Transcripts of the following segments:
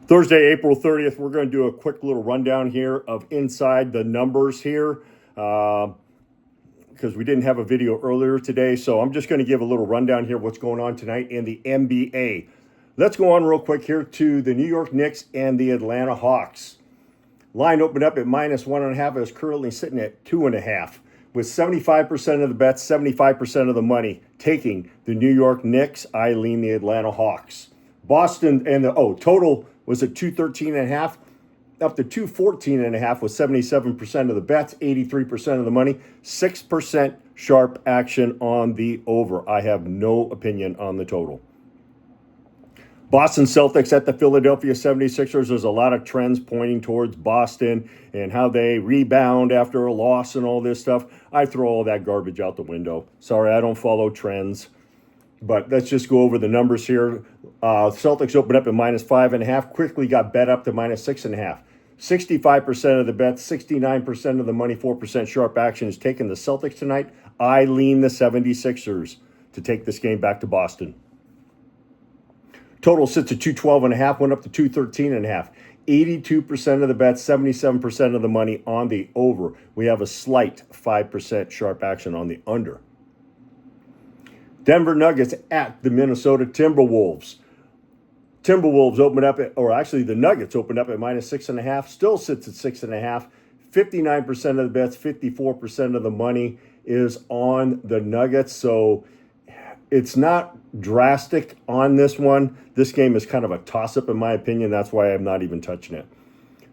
Thursday, April 30th, we're going to do a quick little rundown here of inside the numbers here because we didn't have a video earlier today. So I'm just going to give a little rundown here what's going on tonight in the NBA. Let's go on real quick here to the New York Knicks and the Atlanta Hawks. Line opened up at -1.5. It is currently sitting at 2.5. With 75% of the bets, 75% of the money taking the New York Knicks, I lean the Atlanta Hawks. Boston and the total was at 213.5, up to 214.5 with 77% of the bets, 83% of the money, 6% sharp action on the over. I have no opinion on the total. Boston Celtics at the Philadelphia 76ers. There's a lot of trends pointing towards Boston and how they rebound after a loss and all this stuff. I throw all that garbage out the window. Sorry, I don't follow trends. But let's just go over the numbers here. Celtics opened up at -5.5, quickly got bet up to -6.5. 65% of the bets, 69% of the money, 4% sharp action is taking the Celtics tonight. I lean the 76ers to take this game back to Boston. Total sits at 212.5, went up to 213.5. 82% of the bets, 77% of the money on the over. We have a slight 5% sharp action on the under. Denver Nuggets at the Minnesota Timberwolves. Timberwolves opened up at, or actually the Nuggets opened up at -6.5, still sits at 6.5. 59% of the bets, 54% of the money is on the Nuggets. So it's not drastic on this one. This game is kind of a toss-up in my opinion. That's why I'm not even touching it.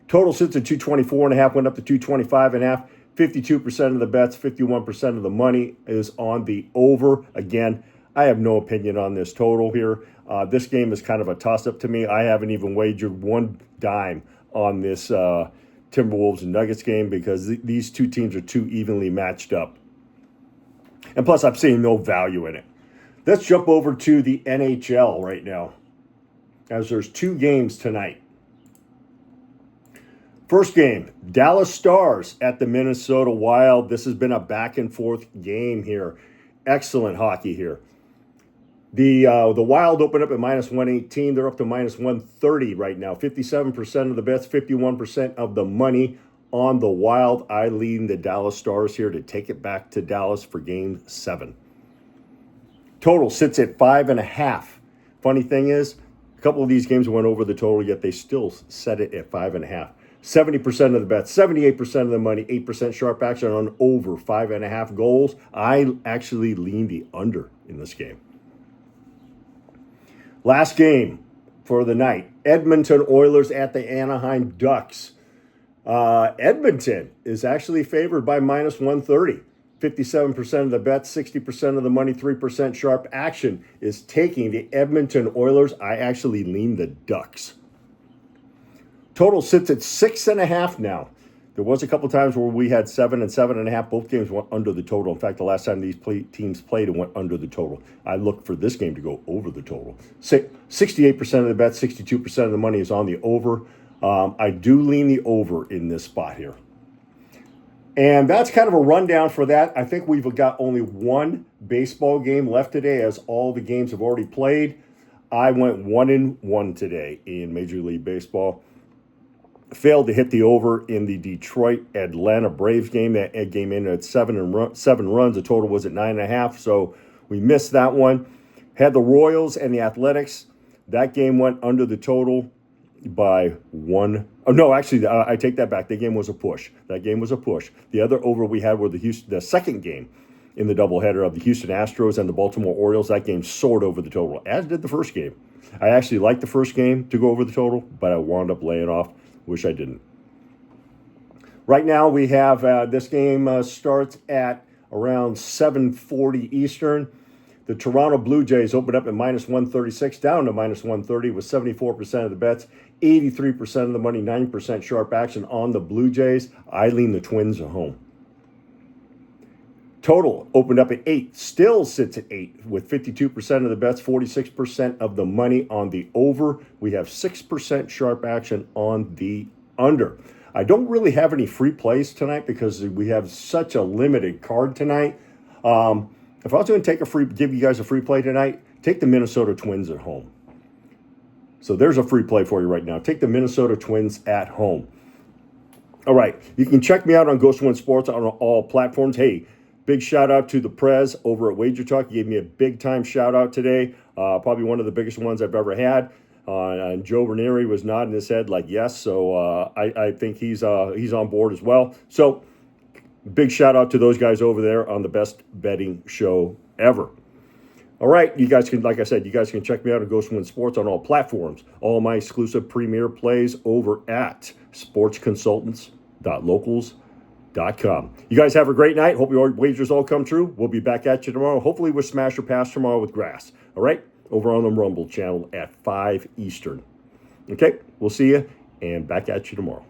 Total sits at 224.5, went up to 225.5. 52% of the bets, 51% of the money is on the over. Again, I have no opinion on this total here. This game is kind of a toss-up to me. I haven't even wagered one dime on this Timberwolves and Nuggets game because these two teams are too evenly matched up. And plus, I'm seeing no value in it. Let's jump over to the NHL right now, as there's two games tonight. First game, Dallas Stars at the Minnesota Wild. This has been a back-and-forth game here. Excellent hockey here. The Wild opened up at -118. They're up to -130 right now. 57% of the bets, 51% of the money on the Wild. I lean the Dallas Stars here to take it back to Dallas for Game 7. Total sits at 5.5. Funny thing is, a couple of these games went over the total, yet they still set it at 5.5. 70% of the bets, 78% of the money, 8% sharp action on over 5.5 goals. I actually lean the under in this game. Last game for the night, Edmonton Oilers at the Anaheim Ducks. Edmonton is actually favored by -130. 57% of the bets, 60% of the money, 3% sharp action is taking the Edmonton Oilers. I actually lean the Ducks. Total sits at 6.5 now. There was a couple times where we had 7 and 7.5. Both games went under the total. In fact, the last time these teams played, it went under the total. I look for this game to go over the total. 68% of the bets, 62% of the money is on the over. I do lean the over in this spot here. And that's kind of a rundown for that. I think we've got only one baseball game left today, as all the games have already played. I went 1-1 today in Major League Baseball. Failed to hit the over in the Detroit-Atlanta Braves game. That game ended at 7 runs. The total was at 9.5, so we missed that one. Had the Royals and the Athletics. That game went under the total by 1. Oh, no, actually, I take that back. That game was a push. The other over we had were the second game in the doubleheader of the Houston Astros and the Baltimore Orioles. That game soared over the total, as did the first game. I actually liked the first game to go over the total, but I wound up laying off. Wish I didn't. Right now we have this game starts at around 7:40 Eastern. The Toronto Blue Jays opened up at -136, down to -130 with 74% of the bets, 83% of the money, 9% sharp action on the Blue Jays. I lean the Twins at home. Total opened up at 8, still sits at 8 with 52% of the bets, 46% of the money on the over. We have 6% sharp action on the under. I don't really have any free plays tonight because we have such a limited card tonight. If I was going to give you guys a free play tonight, take the Minnesota Twins at home. So there's a free play for you right now. Take the Minnesota Twins at home. All right, you can check me out on Ghost One Sports on all platforms. Hey, big shout out to the Prez over at Wager Talk. He gave me a big time shout out today. Probably one of the biggest ones I've ever had. And Joe Ranieri was nodding his head like yes. So I think he's on board as well. So big shout out to those guys over there on the best betting show ever. All right, you guys can, like I said, you guys can check me out at Ghost One Sports on all platforms. All my exclusive premier plays over at sportsconsultants.locals.com. You guys have a great night. Hope your wagers all come true. We'll be back at you tomorrow, hopefully with Smash or Pass tomorrow with Grass. All right, over on the Rumble channel at 5 Eastern. Okay, we'll see you and back at you tomorrow.